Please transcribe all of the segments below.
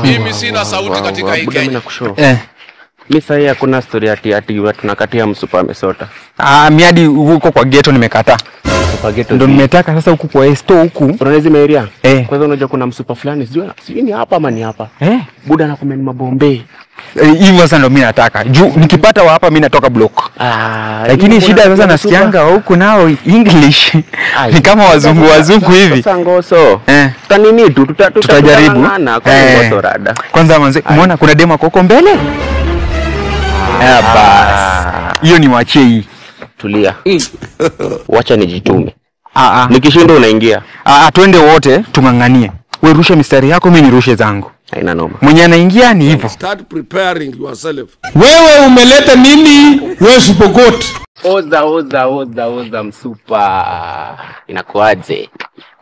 Mimi sina sauti katika hii Kenya. Mimi sasa hakuna story ati watu nakatia msupa amesota. Miadi huko kwa ghetto nimekataa. Msupa ghetto. Ndio nimetaka sasa huku kwa esto huku. Unaona area? Kwanza unajua kuna msupa fulani sijui ni hapa ama ni hapa. Buda anakomeni mabombe. Hivyo sasa ndio mimi nataka. Juu nikipata wa hapa mimi natoka block. Lakini shida sasa nasikianga huku nao English. Ni kama wazungu hivi. Sasa ngoso. Tutanini tu tutajaribu. Kwanza manze umeona kuna demo huko mbele? Bas. Hiyo ni wachie hii. Tulia. Wacha nijitume. Nikishinda unaingia. Twende wote tunganganie. Wewe rushe mistari yako mimi nirushe zangu. Haina noma. Mwenye anaingia ni hivyo. Start preparing yourself. Wewe umeleta nini? Wewe Supergoat. Oza msupa. Inakuaje?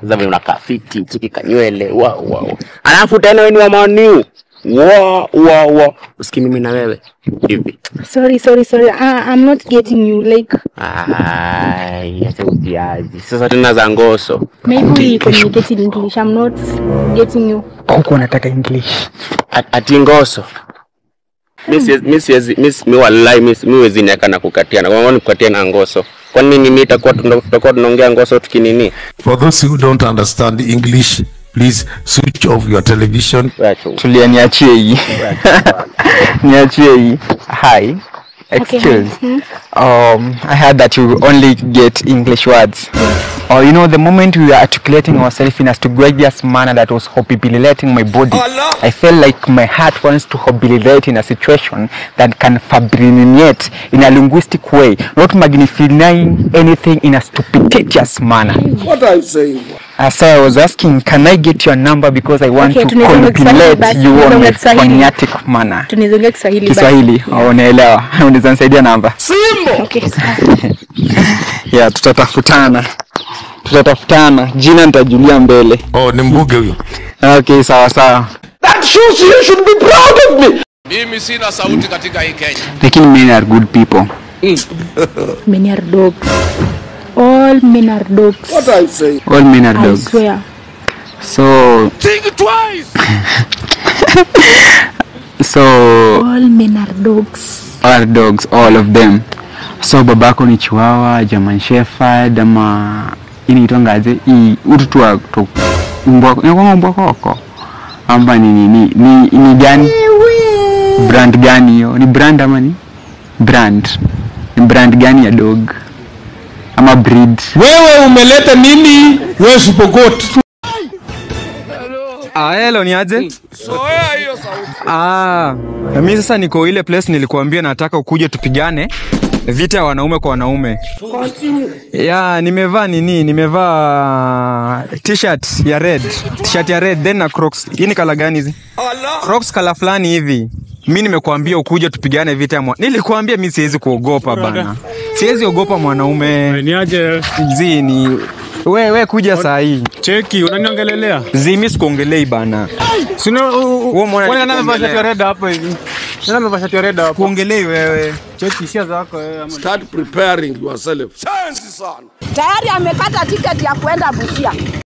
Sasa vile unakaa fiti, chiki kanywele. Wow. Alafu tena wewe ni wa maniu. Wow. Usikii mimi na wewe hivi. Sorry. I'm not getting you like. Acha usiaji. Sasa tena za ngoso. Maybe you communicate in English. I'm not getting you. Huko nataka English. Ati ngoso. Mimi wallahi mimi wezi niaka na kukatiana. Kwa nini kukatia na ngoso? Kwa nini mimi tutakuwa tunaongea ngoso tukinini? For those who don't understand English, please switch off your television. Tulia niachie hii. Hi. Excuse. I heard that you only get English words. Or you know, the moment we were articulating ourselves in a stupendous manner that was hobilitating my body, I felt like my heart wants to hobilate in a situation that can fabricinate in a linguistic way, not magnifying anything in a stupendous manner. What are you saying? So I was asking, can I get your number because I want to compliment you on a phonetic manner. Tunizongea Kiswahili. Kiswahili, unaelewa. Unaweza nisaidia namba? Simbo. Okay, sawa. Yeah, tutatafutana. Jina nitajulia mbele. Ni mbuge huyo. Okay, sawa. That shows you should be proud of me. Mimi sina sauti katika hii Kenya. Lakini men are good people. Men are dogs. All men are dogs. What are you saying? All men are dogs. I swear. So think twice. So all men are dogs. All dogs, all of them. So babako ni Chihuahua, German Shepherd, ama ini itongaje hii ututu wa mbwa koko. Amba ni gani? Brand gani hiyo? Ni brand ama ni? Brand. Ni brand gani ya dog? Ama breed. Wewe umeleta nini? Wewe Supergoat. Hello ni aje? Soea hiyo sauti. Mimi sasa niko ile place nilikuambia nataka ukuje tupigane vita ya wanaume kwa wanaume. Nimevaa t-shirt ya red. Then na Crocs. Hii ni kala gani hizi? Crocs kala fulani hivi. Mimi nimekuambia ukuje tupigane vita ya nilikuambia mimi siwezi kuogopa bana. Siwezi ogopa mwanaume. Ni aje? Zini. Wewe kuja saa hii. Cheki, unaniongelelea? Mimi sikuongelei bana. Sina wewe anavaa shati ya red hapa hivi. Anavaa shati ya red hapa. Kuongelei wewe. Cheki hisia zako wewe. Start preparing yourself. Chances on. Tayari amekata tiketi ya kwenda Busia.